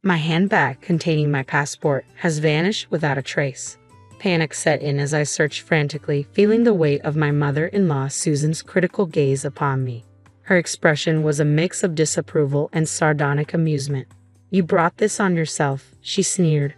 My handbag containing my passport has vanished without a trace. Panic set in as I searched frantically, feeling the weight of my mother-in-law Susan's critical gaze upon me. Her expression was a mix of disapproval and sardonic amusement. "You brought this on yourself," she sneered,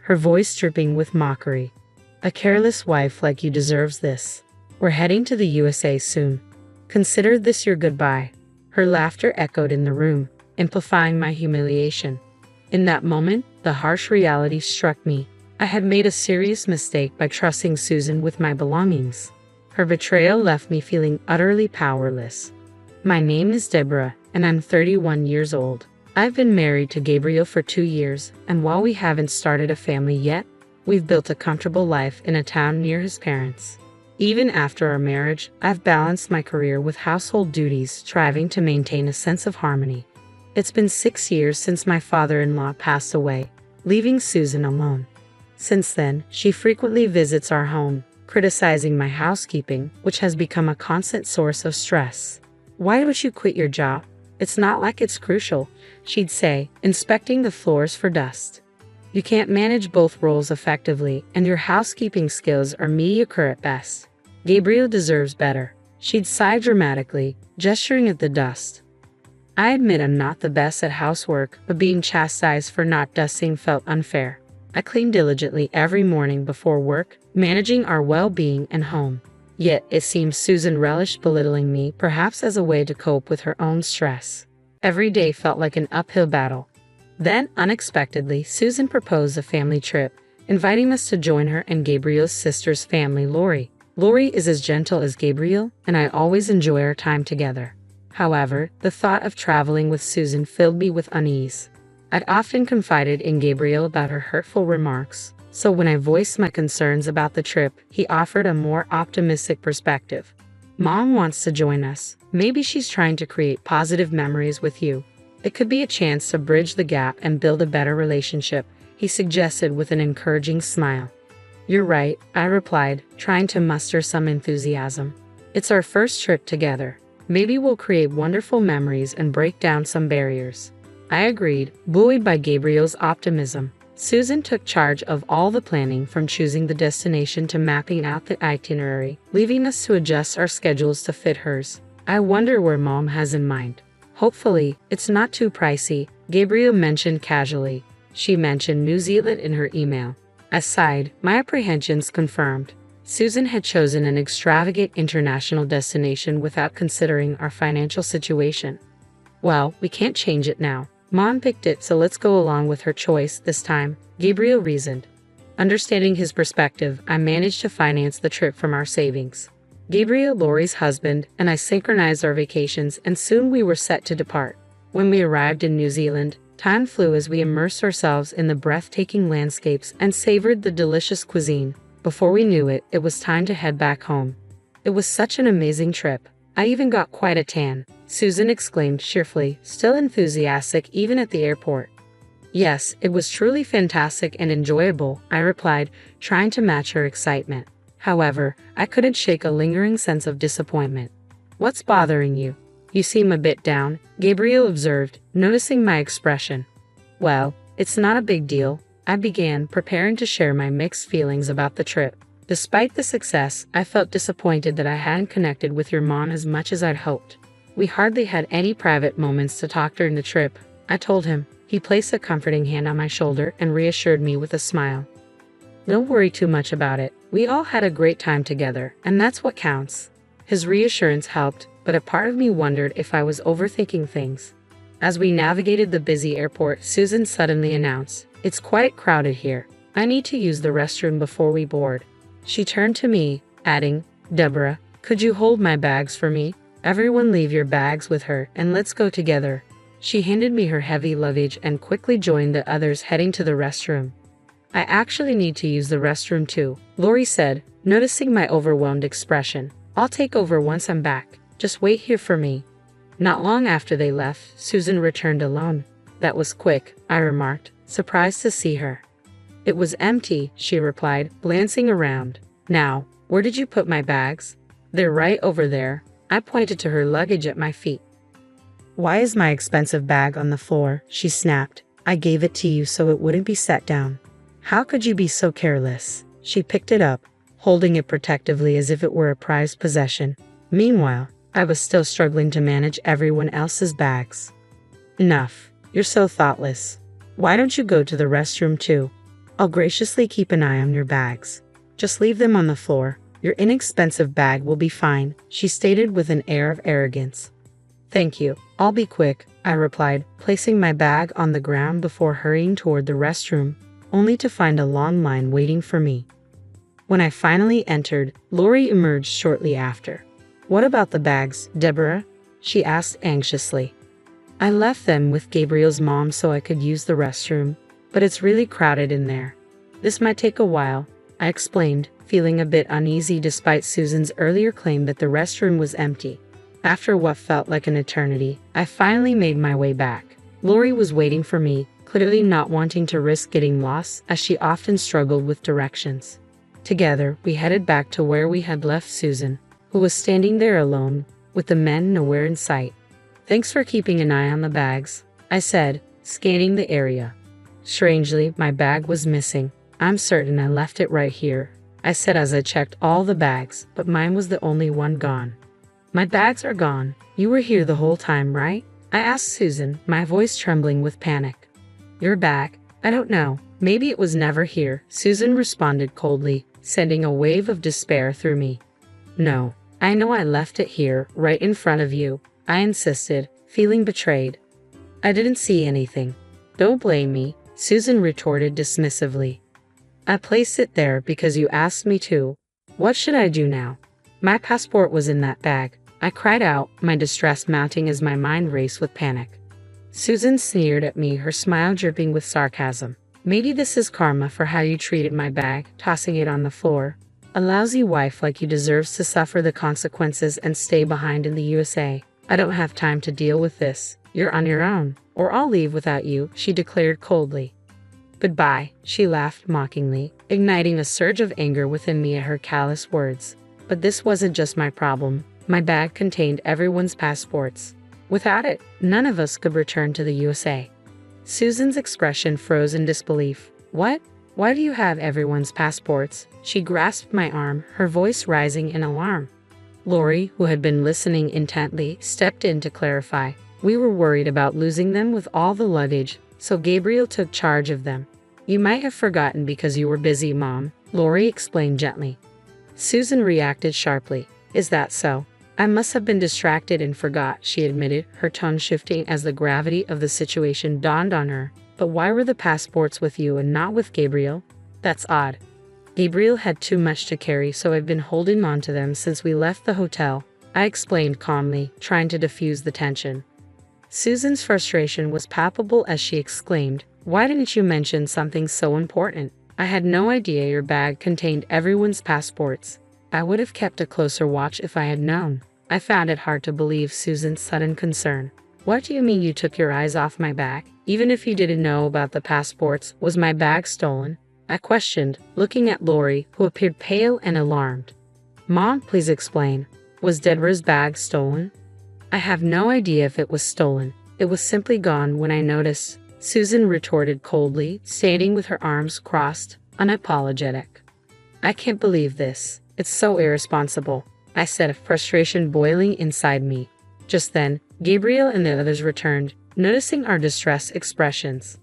her voice dripping with mockery. "A careless wife like you deserves this. We're heading to the USA soon. Consider this your goodbye." Her laughter echoed in the room, amplifying my humiliation. In that moment, the harsh reality struck me. I had made a serious mistake by trusting Susan with my belongings. Her betrayal left me feeling utterly powerless. "My name is Deborah, and I'm 31 years old. I've been married to Gabriel for 2 years, and while we haven't started a family yet, we've built a comfortable life in a town near his parents. Even after our marriage, I've balanced my career with household duties, striving to maintain a sense of harmony. It's been 6 years since my father-in-law passed away, leaving Susan alone. Since then, she frequently visits our home, criticizing my housekeeping, which has become a constant source of stress. "Why would you quit your job? It's not like it's crucial," she'd say, inspecting the floors for dust. "You can't manage both roles effectively, and your housekeeping skills are mediocre at best. Gabriel deserves better," she'd sigh dramatically, gesturing at the dust. I admit I'm not the best at housework, but being chastised for not dusting felt unfair. I cleaned diligently every morning before work, managing our well-being and home. Yet it seems Susan relished belittling me, perhaps as a way to cope with her own stress. Every day felt like an uphill battle. Then, unexpectedly, Susan proposed a family trip, inviting us to join her and Gabriel's sister's family, Lori. Lori is as gentle as Gabriel, and I always enjoy our time together. However, the thought of traveling with Susan filled me with unease. I'd often confided in Gabriel about her hurtful remarks, so when I voiced my concerns about the trip, he offered a more optimistic perspective. "Mom wants to join us. Maybe she's trying to create positive memories with you. It could be a chance to bridge the gap and build a better relationship," he suggested with an encouraging smile. "You're right," I replied, trying to muster some enthusiasm. "It's our first trip together. Maybe we'll create wonderful memories and break down some barriers." I agreed, buoyed by Gabriel's optimism. Susan took charge of all the planning, from choosing the destination to mapping out the itinerary, leaving us to adjust our schedules to fit hers. "I wonder where Mom has in mind. Hopefully, it's not too pricey," Gabriel mentioned casually. She mentioned New Zealand in her email. I sighed, my apprehensions confirmed. Susan had chosen an extravagant international destination without considering our financial situation. "Well, we can't change it now. Mom picked it, so let's go along with her choice this time," Gabriel reasoned. Understanding his perspective, I managed to finance the trip from our savings. Gabriel, Lori's husband, and I synchronized our vacations, and soon we were set to depart. When we arrived in New Zealand, time flew as we immersed ourselves in the breathtaking landscapes and savored the delicious cuisine. Before we knew it, it was time to head back home. "It was such an amazing trip. I even got quite a tan," Susan exclaimed cheerfully, still enthusiastic even at the airport. "Yes, it was truly fantastic and enjoyable," I replied, trying to match her excitement. However, I couldn't shake a lingering sense of disappointment. "What's bothering you? You seem a bit down," Gabriel observed, noticing my expression. "Well, it's not a big deal," I began, preparing to share my mixed feelings about the trip. "Despite the success, I felt disappointed that I hadn't connected with your mom as much as I'd hoped. We hardly had any private moments to talk during the trip," I told him. He placed a comforting hand on my shoulder and reassured me with a smile. "Don't worry too much about it. We all had a great time together, and that's what counts." His reassurance helped, but a part of me wondered if I was overthinking things. As we navigated the busy airport, Susan suddenly announced, "It's quite crowded here. I need to use the restroom before we board." She turned to me, adding, "Deborah, could you hold my bags for me? Everyone leave your bags with her, and let's go together." She handed me her heavy luggage and quickly joined the others heading to the restroom. "I actually need to use the restroom too," Lori said, noticing my overwhelmed expression. "I'll take over once I'm back. Just wait here for me." Not long after they left, Susan returned alone. "That was quick," I remarked, surprised to see her. "It was empty," she replied, glancing around. "Now, where did you put my bags?" "They're right over there." I pointed to her luggage at my feet. "Why is my expensive bag on the floor?" she snapped. I gave it to you so it wouldn't be set down. How could you be so careless? She picked it up, holding it protectively as if it were a prized possession. Meanwhile, I was still struggling to manage everyone else's bags. Enough. You're so thoughtless. Why don't you go to the restroom too? I'll graciously keep an eye on your bags. Just leave them on the floor. Your inexpensive bag will be fine, she stated with an air of arrogance. Thank you. I'll be quick, I replied, placing my bag on the ground before hurrying toward the restroom, only to find a long line waiting for me. When I finally entered, Lori emerged shortly after. What about the bags, Deborah? She asked anxiously. I left them with Gabriel's mom so I could use the restroom, but it's really crowded in there. This might take a while, I explained, feeling a bit uneasy despite Susan's earlier claim that the restroom was empty. After what felt like an eternity, I finally made my way back. Lori was waiting for me, clearly not wanting to risk getting lost as she often struggled with directions. Together, we headed back to where we had left Susan, who was standing there alone, with the men nowhere in sight. Thanks for keeping an eye on the bags, I said, scanning the area. Strangely, my bag was missing. I'm certain I left it right here, I said as I checked all the bags, but mine was the only one gone. My bags are gone. You were here the whole time, right? I asked Susan, my voice trembling with panic. Your bag? I don't know. Maybe it was never here, Susan responded coldly, sending a wave of despair through me. No, I know I left it here, right in front of you, I insisted, feeling betrayed. I didn't see anything. Don't blame me, Susan retorted dismissively. I placed it there because you asked me to. What should I do now? My passport was in that bag, I cried out, my distress mounting as my mind raced with panic. Susan sneered at me, her smile dripping with sarcasm. Maybe this is karma for how you treated my bag, tossing it on the floor. A lousy wife like you deserves to suffer the consequences and stay behind in the USA. I don't have time to deal with this. You're on your own, or I'll leave without you, she declared coldly. Goodbye, she laughed mockingly, igniting a surge of anger within me at her callous words. But this wasn't just my problem. My bag contained everyone's passports. Without it, none of us could return to the USA. Susan's expression froze in disbelief. What? Why do you have everyone's passports? She grasped my arm, her voice rising in alarm. Lori, who had been listening intently, stepped in to clarify. We were worried about losing them with all the luggage, so Gabriel took charge of them. You might have forgotten because you were busy, Mom, Lori explained gently. Susan reacted sharply. Is that so? I must have been distracted and forgot, she admitted, her tone shifting as the gravity of the situation dawned on her. But why were the passports with you and not with Gabriel? That's odd. Gabriel had too much to carry, so I've been holding on to them since we left the hotel, I explained calmly, trying to diffuse the tension. Susan's frustration was palpable as she exclaimed, Why didn't you mention something so important? I had no idea your bag contained everyone's passports. I would have kept a closer watch if I had known. I found it hard to believe Susan's sudden concern. What do you mean you took your eyes off my bag? Even if you didn't know about the passports, was my bag stolen? I questioned, looking at Lori, who appeared pale and alarmed. Mom, please explain. Was Deborah's bag stolen? I have no idea if it was stolen. It was simply gone when I noticed, Susan retorted coldly, standing with her arms crossed, unapologetic. I can't believe this. It's so irresponsible, I said, frustration boiling inside me. Just then, Gabriel and the others returned, noticing our distressed expressions.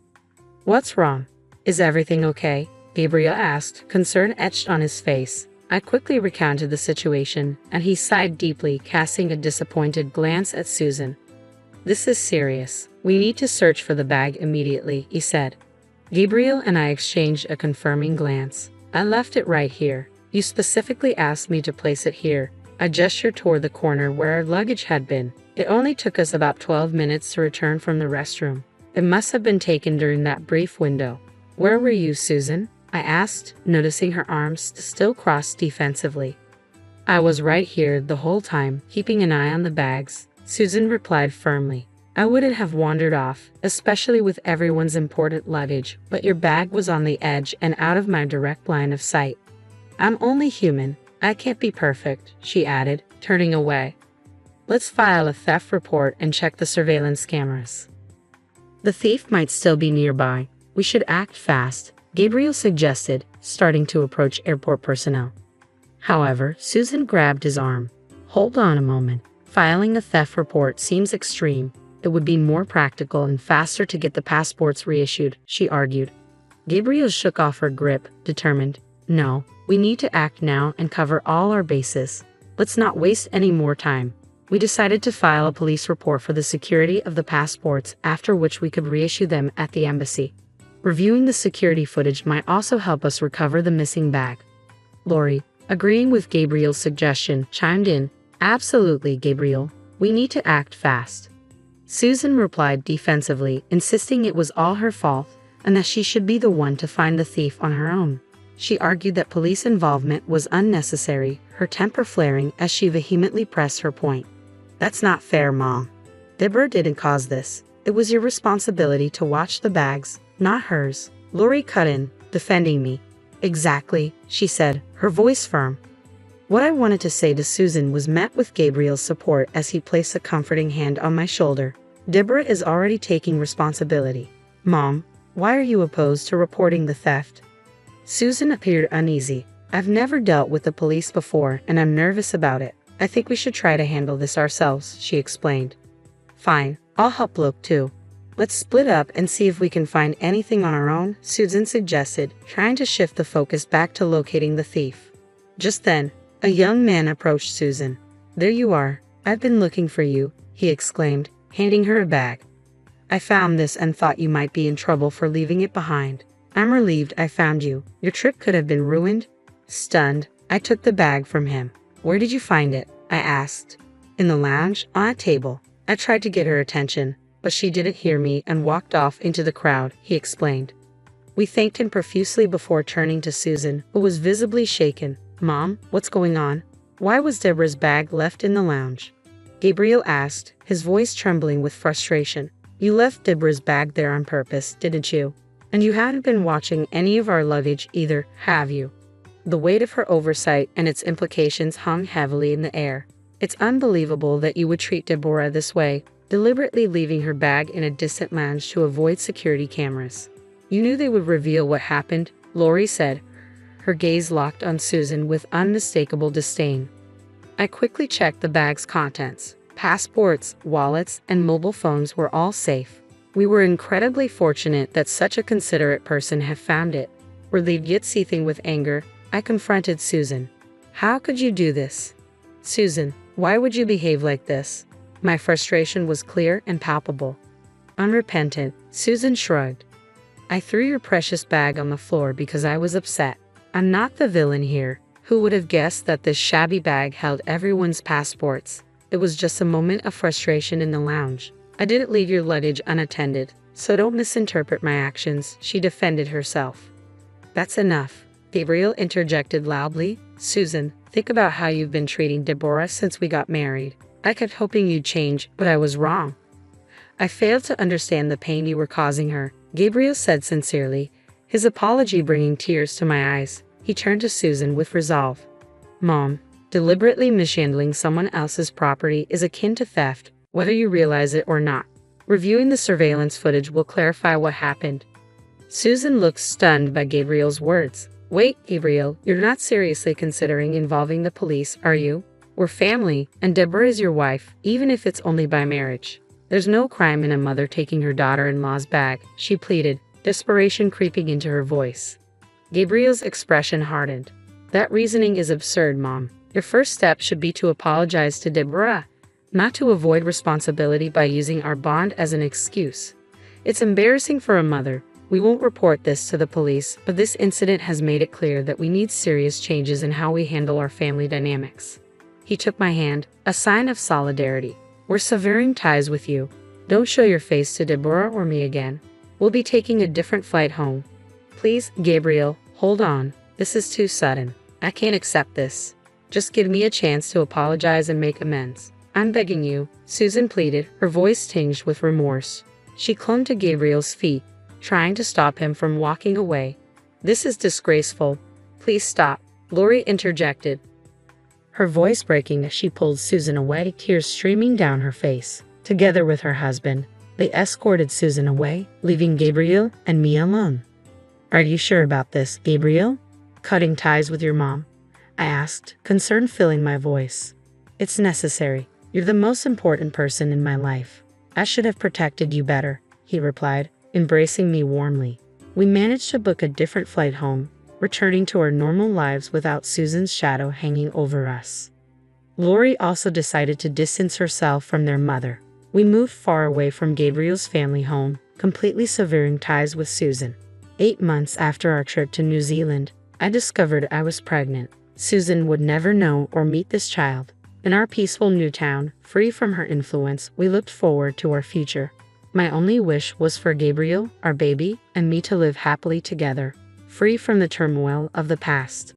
What's wrong? Is everything okay? Gabriel asked, concern etched on his face. I quickly recounted the situation, and he sighed deeply, casting a disappointed glance at Susan. This is serious. We need to search for the bag immediately, he said. Gabriel and I exchanged a confirming glance. I left it right here. You specifically asked me to place it here. I gestured toward the corner where our luggage had been. It only took us about 12 minutes to return from the restroom. It must have been taken during that brief window. Where were you, Susan? I asked, noticing her arms still crossed defensively. I was right here the whole time, keeping an eye on the bags, Susan replied firmly. I wouldn't have wandered off, especially with everyone's important luggage, but your bag was on the edge and out of my direct line of sight. I'm only human. I can't be perfect, she added, turning away. Let's file a theft report and check the surveillance cameras. The thief might still be nearby. We should act fast, Gabriel suggested, starting to approach airport personnel. However, Susan grabbed his arm. Hold on a moment. Filing a theft report seems extreme. It would be more practical and faster to get the passports reissued, she argued. Gabriel shook off her grip, determined. No, we need to act now and cover all our bases. Let's not waste any more time. We decided to file a police report for the security of the passports, after which we could reissue them at the embassy. Reviewing the security footage might also help us recover the missing bag. Lori, agreeing with Gabriel's suggestion, chimed in. Absolutely, Gabriel. We need to act fast. Susan replied defensively, insisting it was all her fault and that she should be the one to find the thief on her own. She argued that police involvement was unnecessary, her temper flaring as she vehemently pressed her point. That's not fair, Mom. Deborah didn't cause this. It was your responsibility to watch the bags, not hers. Lori cut in, defending me. Exactly, she said, her voice firm. What I wanted to say to Susan was met with Gabriel's support as he placed a comforting hand on my shoulder. Deborah is already taking responsibility. Mom, why are you opposed to reporting the theft? Susan appeared uneasy. I've never dealt with the police before and I'm nervous about it. I think we should try to handle this ourselves, she explained. Fine, I'll help look too. Let's split up and see if we can find anything on our own, Susan suggested, trying to shift the focus back to locating the thief. Just then, a young man approached Susan. There you are. I've been looking for you, he exclaimed, handing her a bag. I found this and thought you might be in trouble for leaving it behind. I'm relieved I found you. Your trip could have been ruined. Stunned, I took the bag from him. Where did you find it? I asked. In the lounge, on a table. I tried to get her attention, but she didn't hear me and walked off into the crowd, he explained. We thanked him profusely before turning to Susan, who was visibly shaken. Mom, what's going on? Why was Deborah's bag left in the lounge? Gabriel asked, his voice trembling with frustration. You left Deborah's bag there on purpose, didn't you? And you hadn't been watching any of our luggage either, have you? The weight of her oversight and its implications hung heavily in the air. It's unbelievable that you would treat Deborah this way, deliberately leaving her bag in a distant lounge to avoid security cameras. You knew they would reveal what happened, Lori said, her gaze locked on Susan with unmistakable disdain. I quickly checked the bag's contents. Passports, wallets, and mobile phones were all safe. We were incredibly fortunate that such a considerate person had found it. Relieved yet seething with anger, I confronted Susan. How could you do this? Susan, why would you behave like this? My frustration was clear and palpable. Unrepentant, Susan shrugged. I threw your precious bag on the floor because I was upset. I'm not the villain here. Who would have guessed that this shabby bag held everyone's passports? It was just a moment of frustration in the lounge. I didn't leave your luggage unattended, so don't misinterpret my actions, she defended herself. That's enough, Gabriel interjected loudly. Susan, think about how you've been treating Deborah since we got married. I kept hoping you'd change, but I was wrong. I failed to understand the pain you were causing her, Gabriel said sincerely, his apology bringing tears to my eyes. He turned to Susan with resolve. Mom, deliberately mishandling someone else's property is akin to theft, whether you realize it or not. Reviewing the surveillance footage will clarify what happened. Susan looked stunned by Gabriel's words. Wait, Gabriel, you're not seriously considering involving the police, are you? We're family, and Deborah is your wife, even if it's only by marriage. There's no crime in a mother taking her daughter-in-law's bag, she pleaded, desperation creeping into her voice. Gabriel's expression hardened. That reasoning is absurd, Mom. Your first step should be to apologize to Deborah, not to avoid responsibility by using our bond as an excuse. It's embarrassing for a mother. We won't report this to the police, but this incident has made it clear that we need serious changes in how we handle our family dynamics. He took my hand, a sign of solidarity. We're severing ties with you. Don't show your face to Deborah or me again. We'll be taking a different flight home. Please, Gabriel, hold on. This is too sudden. I can't accept this. Just give me a chance to apologize and make amends. I'm begging you, Susan pleaded, her voice tinged with remorse. She clung to Gabriel's feet, trying to stop him from walking away. This is disgraceful. Please stop, Lori interjected, her voice breaking as she pulled Susan away, tears streaming down her face. Together with her husband, They escorted Susan away, leaving Gabriel and me alone. Are you sure about this, Gabriel? Cutting ties with your mom? I asked, concern filling my voice. It's necessary. You're the most important person in my life. I should have protected you better, he replied, embracing me warmly. We managed to book a different flight home, returning to our normal lives without Susan's shadow hanging over us. Lori also decided to distance herself from their mother. We moved far away from Gabriel's family home, completely severing ties with Susan. 8 months after our trip to New Zealand, I discovered I was pregnant. Susan would never know or meet this child. In our peaceful new town, free from her influence, we looked forward to our future. My only wish was for Gabriel, our baby, and me to live happily together, free from the turmoil of the past.